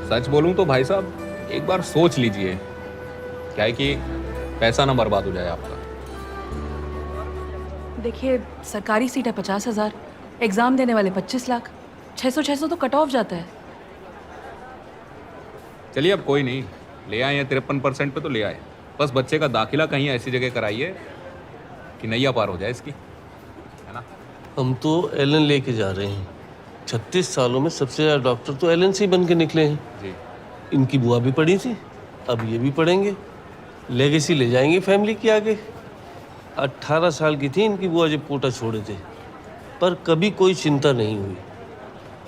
सच बोलूं तो भाई साहब एक बार सोच लीजिए, क्या है कि पैसा ना बर्बाद हो जाए आपका। देखिए, सरकारी सीट है 50,000, एग्जाम देने वाले 25 लाख, 600 तो कट ऑफ जाता है। चलिए अब कोई नहीं, ले आए हैं 53% पे तो ले आए। बस बच्चे का दाखिला कहीं ऐसी जगह कराइए कि नैया पार हो जाए इसकी, है ना। हम तो एलन लेके जा रहे हैं। 36 सालों में सबसे ज्यादा डॉक्टर तो एलन से ही बन के निकले हैं। जी। इनकी बुआ भी पढ़ी थी, अब ये भी पढ़ेंगे। लेगेसी ले जाएंगे फैमिली की आगे। 18 साल की थी इनकी बुआ जब पोटा छोड़े थे, पर कभी कोई चिंता नहीं हुई।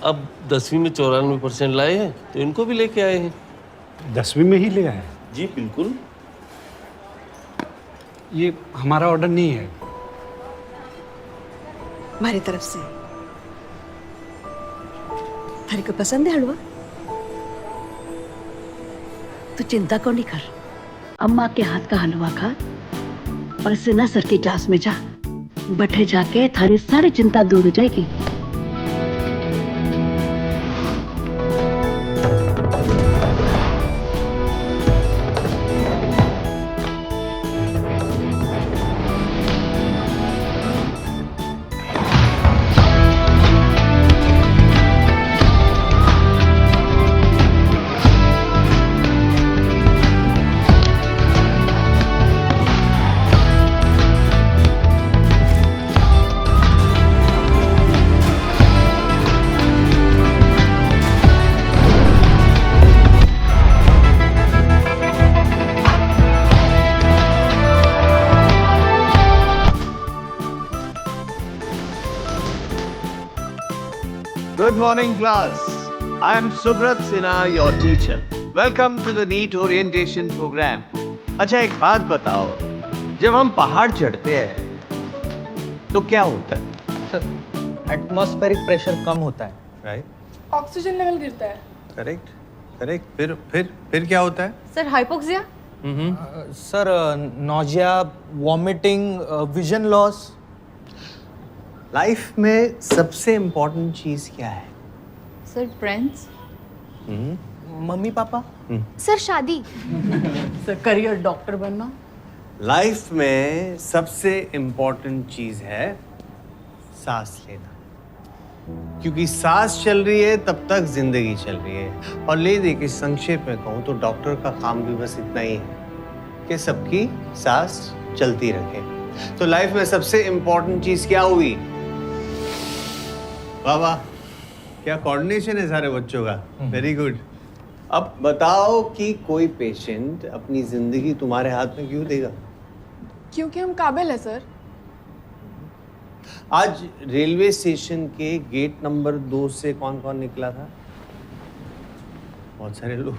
अब 10वीं में 94% लाए हैं तो इनको भी लेके आए हैं। 10वीं में ही ले आए? जी बिल्कुल। ये हमारा ऑर्डर नहीं है। हमारी तरफ से। थारे को पसंद है हलवा? तू चिंता को नहीं कर, अम्मा के हाथ का हलवा खा और इससे ना सर की क्लास में जा। बैठे जाके थारी सारी चिंता दूर हो जाएगी। Good morning, class. I am Subrat Sinha, your teacher. Welcome to the NEET orientation program. अच्छा एक बात बताओ, जब हम पहाड़ चढ़ते हैं तो क्या होता है? सर, एटमॉस्फेरिक प्रेशर कम होता है। राइट, ऑक्सीजन लेवल गिरता है। Correct correct. फिर क्या होता है? Sir hypoxia. Sir, nausea, vomiting, vision loss. Life में सबसे इम्पोर्टेंट चीज क्या है? Sir friends. Mummy papa. Sir शादी। सर करियर, डॉक्टर बनना। लाइफ में सबसे इम्पोर्टेंट चीज है सांस लेना, क्योंकि सांस चल रही है तब तक जिंदगी चल रही है। और ले दे के संक्षेप में कहूँ तो डॉक्टर का काम भी बस इतना ही है कि सबकी सांस चलती रखे। तो लाइफ में सबसे इम्पोर्टेंट चीज क्या हुई? वाह वाह, क्या कोऑर्डिनेशन है सारे बच्चों का, वेरी गुड। अब बताओ कि कोई पेशेंट अपनी जिंदगी तुम्हारे हाथ में क्यों देगा? क्योंकि हम काबिल है सर। आज रेलवे स्टेशन के गेट नंबर 2 से कौन कौन निकला था? बहुत सारे लोग।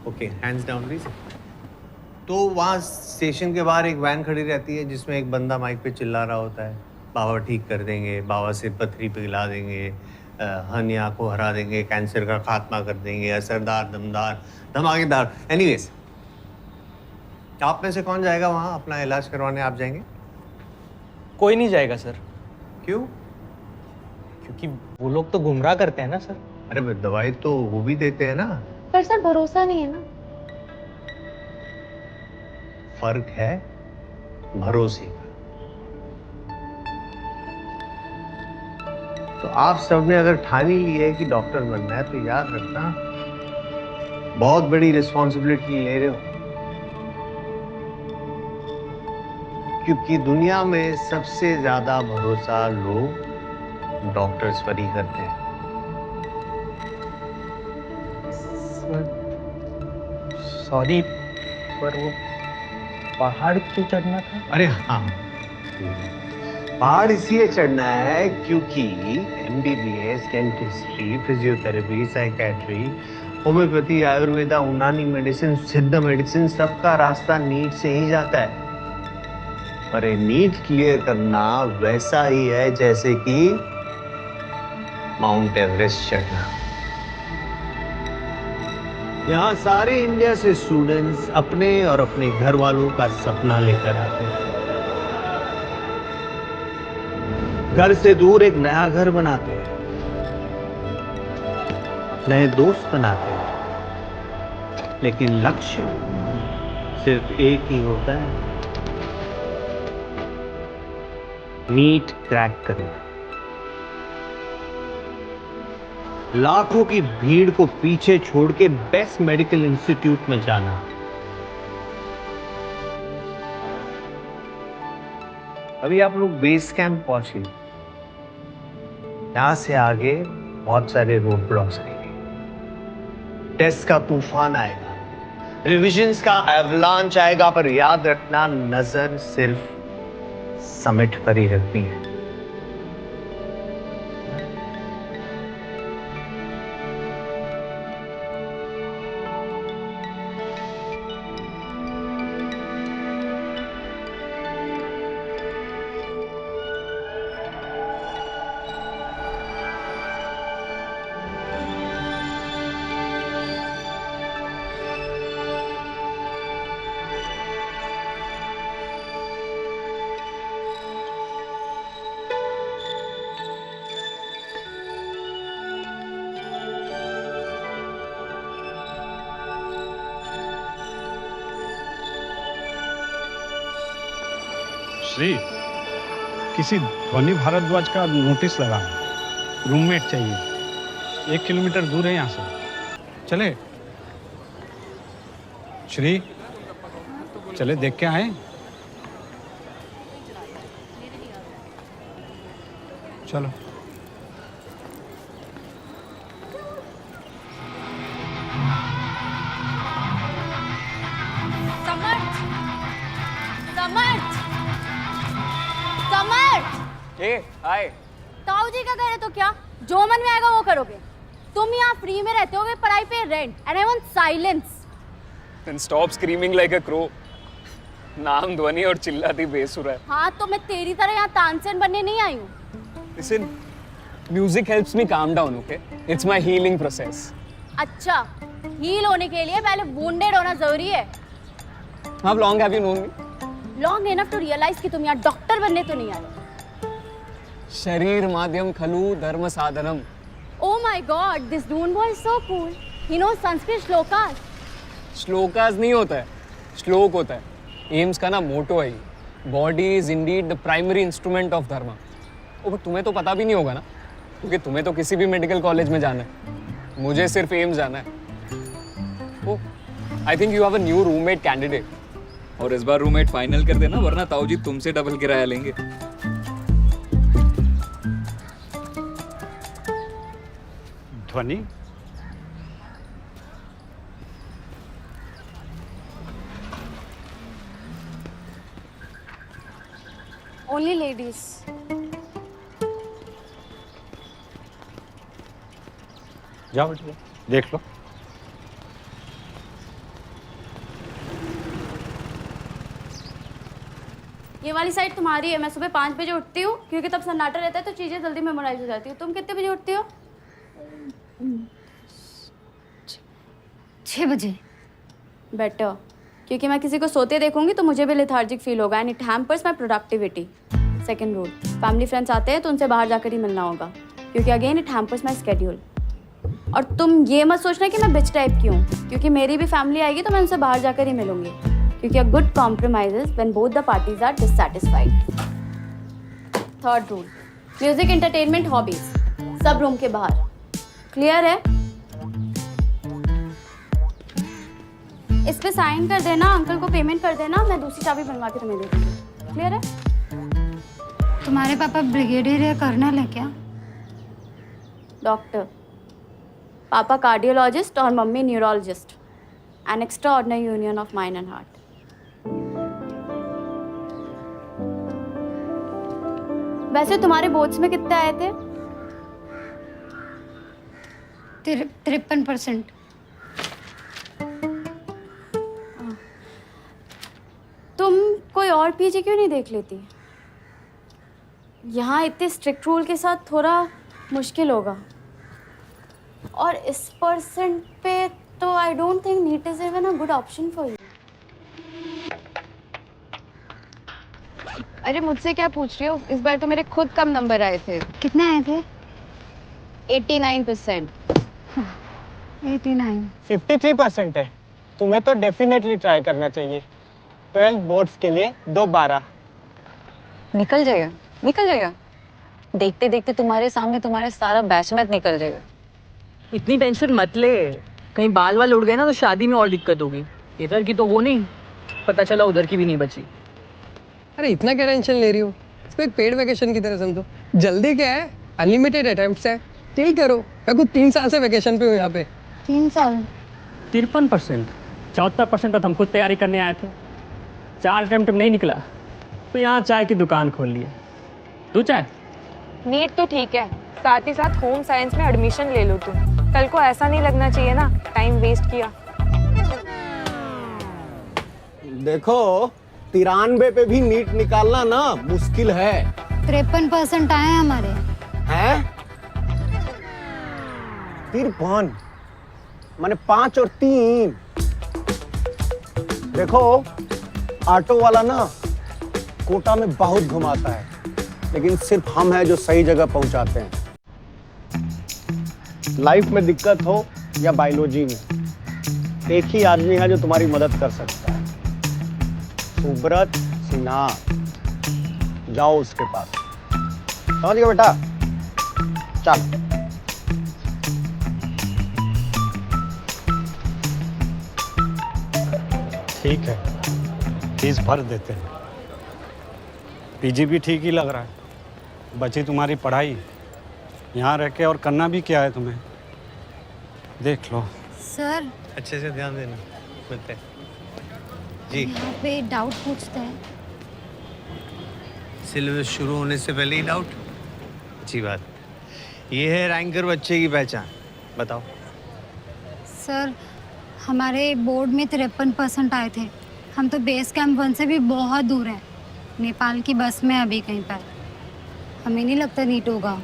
Okay, hands down please. तो वहाँ स्टेशन के बाहर एक वैन खड़ी रहती है जिसमें एक बंदा माइक पे चिल्ला रहा होता है, बाबा ठीक कर देंगे, बाबा सिर पथरी पिघला देंगे, हनिया को हरा देंगे, कैंसर का खात्मा कर देंगे, असरदार, दमदार, धमाकेदार। एनीवेज, आप में से कौन जाएगा वहाँ अपना इलाज करवाने? आप जाएंगे? कोई नहीं जाएगा सर। क्यों? क्योंकि वो लोग तो गुमराह करते हैं ना सर। अरे भाई, दवाई तो वो भी देते हैं ना। पर सर भरोसा नहीं है ना। फर्क है भरोसे का। तो आप सबने अगर ठान ही ली है कि डॉक्टर बनना है तो याद रखना, बहुत बड़ी रिस्पॉन्सिबिलिटी ले रहे हो, क्योंकि दुनिया में सबसे ज्यादा भरोसा लोग डॉक्टर्स पर ही करते हैं। सॉरी, पर वो पहाड़ क्यों चढ़ना था? अरे हाँ, पहाड़ इसलिए चढ़ना है क्योंकि MBBS, dentistry, physiotherapy, psychiatry, homeopathy, Ayurveda, यूनानी मेडिसिन, सिद्ध मेडिसिन, सबका रास्ता नीट से ही जाता है। और ये नीट क्लियर करना वैसा ही है जैसे कि माउंट एवरेस्ट चढ़ना। यहाँ सारे इंडिया से स्टूडेंट्स अपने और अपने घर वालों का सपना लेकर आते हैं। घर से दूर एक नया घर बनाते हैं, नए दोस्त बनाते हैं, लेकिन लक्ष्य सिर्फ एक ही होता है, नीट क्रैक करना। लाखों की भीड़ को पीछे छोड़ के बेस्ट मेडिकल इंस्टीट्यूट में जाना। अभी आप लोग बेस कैंप पहुंचे, यहां से आगे बहुत सारे रोड ब्लॉक्स आएंगे, टेस्ट का तूफान आएगा, रिविजन्स का एवलांच आएगा, पर याद रखना नजर सिर्फ समिट पर ही रखनी है। श्री, किसी ध्वनि भारद्वाज का नोटिस लगा, रूममेट चाहिए, 1 किलोमीटर दूर है यहाँ से। चले श्री, चले देख के आए। चलो। समर्थ, समर्थ, समर्थ। हाय। ताऊ जी का घर है तो क्या, जो मन में आएगा वो करोगे। तुम यहाँ फ्री में रहते होगे, पढ़ाई पे rent, and I want silence. Then stop screaming like a crow. नाम ध्वनि और चिल्लाती बेसुरा है। हाँ तो मैं तेरी तरह यहाँ तानसेन बनने नहीं आई हूँ। Listen, music helps me calm down, okay? It's my healing process. अच्छा, हील होने के लिए पहले wounded होना जरूरी है। How long have you known me? Long enough to realize कि तुम यहाँ डॉक्टर बनने तो नहीं आए। शरीर माध्यम खलु धर्म साधनम। Oh my God, this Dune boy is so cool. He knows Sanskrit shlokas. Shlokas नहीं होता है, श्लोक होता है। एम्स का ना मोटो है, body is Indeed the primary instrument of धर्म। ओ तुम्हें तो पता भी नहीं होगा ना, क्योंकि तुम्हें तो किसी भी मेडिकल कॉलेज में जाना है, मुझे सिर्फ एम्स जाना है। Oh I think you have a new roommate candidate. और इस बार रूममेट फाइनल कर देना, वरना ताऊ जी तुमसे डबल किराया लेंगे। ध्वनि, Only ladies. जाओ बेटा, देख लो। ये वाली साइड तुम्हारी है। मैं सुबह 5 बजे उठती हूँ क्योंकि तब सन्नाटा रहता है तो चीजें जल्दी मेमोराइज हो जाती है। तुम कितने बजे उठती हो? 6 बजे। बेटर, क्योंकि मैं किसी को सोते देखूंगी तो मुझे भी लेथार्जिक फील होगा and it hampers my productivity. Second rule, family friends आते हैं तो उनसे बाहर जाकर ही मिलना होगा, क्योंकि again it hampers my schedule. और तुम ये मत सोचना कि मैं बिच टाइप की हूँ, क्योंकि मेरी भी फैमिली आएगी तो मैं उनसे बाहर जाकर ही मिलूंगी, क्योंकि a good compromises when both the parties are dissatisfied. Third rule, music, entertainment, hobbies सब रूम के बाहर। क्लियर है? इस पे साइन कर देना, अंकल को पेमेंट कर देना, मैं दूसरी चाबी बनवा के तुम्हें दे दूंगी। क्लियर है? तुम्हारे पापा ब्रिगेडियर या कर्नल है क्या? डॉक्टर। पापा कार्डियोलॉजिस्ट और mummy neurologist. N extraordinary union of mind and heart. वैसे तुम्हारे बोर्ड्स में कितने आए थे? 53%। तुम कोई और पीजी क्यों नहीं देख लेती? यहाँ इतने स्ट्रिक्ट रूल के साथ थोड़ा मुश्किल होगा, और इस परसेंट पे तो I don't think NEET is even a good option for you. अरे मुझसे क्या पूछ रही हो? इस बार तो मेरे खुद कम नंबर आए थे। कितने आए थे? 89%। 89। 53% है। तुम्हें तो डेफिनेटली ट्राई करना चाहिए। 12 बोर्ड्स के लिए 2-12। निकल जाएगा, निकल जाएगा। देखते देखते तुम्हारे सामने तुम्हारा सारा बैचमेट निकल जाएगा। इतनी टेंशन मत ले, कहीं बाल वाल उड़ गए ना तो शादी में और दिक्कत होगी। इधर की तो वो नहीं, पता चला उधर की भी नहीं बची। अरे इतना क्या टेंशन ले रही हो? इसको एक पेड वैकेशन की तरह समझो। जल्दी क्या है, अनलिमिटेड अटेम्प्ट्स है, चिल करो। मैं खुद 3 साल से वैकेशन पे हूँ यहाँ पे। 3 साल 53%, 74% तक हम खुद तैयारी करने आए थे। 4 अटेम्प्ट नहीं निकला तो यहाँ चाय की दुकान खोल ली है। तू चाय? नीट तो ठीक है, साथ ही साथ होम साइंस में एडमिशन ले लो तुम। कल को ऐसा नहीं लगना चाहिए ना टाइम वेस्ट किया। देखो 93 पे भी नीट निकालना ना मुश्किल है। 53% आए हैं हमारे। हैं? 53 माने 5 और 3। देखो ऑटो वाला ना कोटा में बहुत घुमाता है, लेकिन सिर्फ हम हैं जो सही जगह पहुंचाते हैं। लाइफ में दिक्कत हो या बायोलॉजी में, एक ही आदमी है जो तुम्हारी मदद कर सकता है, सुब्रत सिन्हा। जाओ उसके पास, समझ गए बेटा? चल। ठीक है, फीस भर देते हैं। पीजी भी ठीक ही लग रहा है। बची तुम्हारी पढ़ाई, यहाँ रह के और करना भी क्या है तुम्हें, देख लो। सर अच्छे से ध्यान देना। मिलते हैं जी। यहाँ पे डाउट पूछते हैं। सिलेबस शुरू होने से पहले ही डाउट? अच्छी बात। ये है रैंकर बच्चे की पहचान। बताओ। सर हमारे बोर्ड में 53% आए थे। हम तो बेस कैंप 1 से भी बहुत दूर हैं, नेपाल की बस में अभी कहीं पर। हमें नहीं लगता नीट होगा।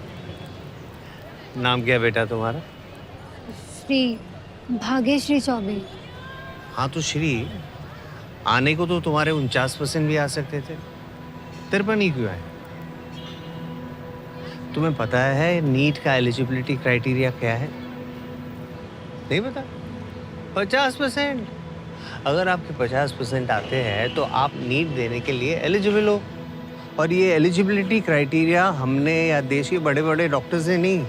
नाम क्या है बेटा तुम्हारा? श्री भाग्यश्री चौबे। हाँ तो श्री, आने को तो तुम्हारे 49% भी आ सकते थे, 53 ही क्यों आए? तुम्हें पता है नीट का एलिजिबिलिटी क्राइटेरिया क्या है? नहीं पता? 50%। अगर आपके 50% आते हैं तो आप नीट देने के लिए एलिजिबल हो। और ये एलिजिबिलिटी क्राइटेरिया हमने या देश के बड़े बड़े डॉक्टर्स ने नहीं,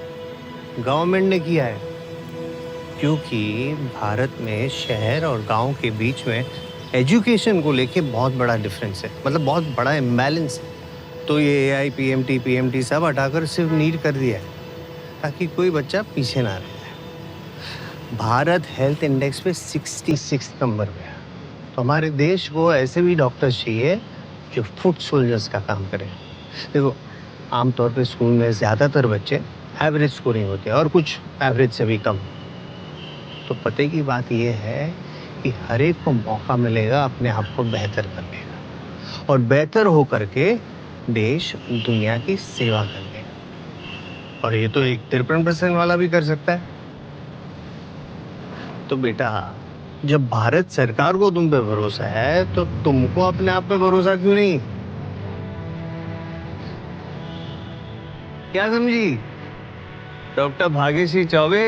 गवर्नमेंट ने किया है। क्योंकि भारत में शहर और गांव के बीच में एजुकेशन को लेके बहुत बड़ा डिफरेंस है, मतलब बहुत बड़ा इम्बैलेंस है। तो ये AI, PMT सब हटाकर सिर्फ नीट कर दिया है ताकि कोई बच्चा पीछे ना रहे। भारत हेल्थ इंडेक्स पे 66 नंबर पे है। तो हमारे देश को ऐसे भी डॉक्टर्स चाहिए जो फुट सोल्जर्स का काम करें। देखो आमतौर पे स्कूल में ज़्यादातर बच्चे एवरेज स्कोरिंग होते हैं और कुछ एवरेज से भी कम। तो पते की बात यह है कि हर एक को मौका मिलेगा अपने आप को बेहतर करने का, और बेहतर हो करके देश दुनिया की सेवा करने का। और ये तो एक 53% वाला भी कर सकता है। तो बेटा जब भारत सरकार को तुम पे भरोसा है तो तुमको अपने आप पे भरोसा क्यों नहीं? क्या समझी डॉक्टर भाग्यश्री चौबे?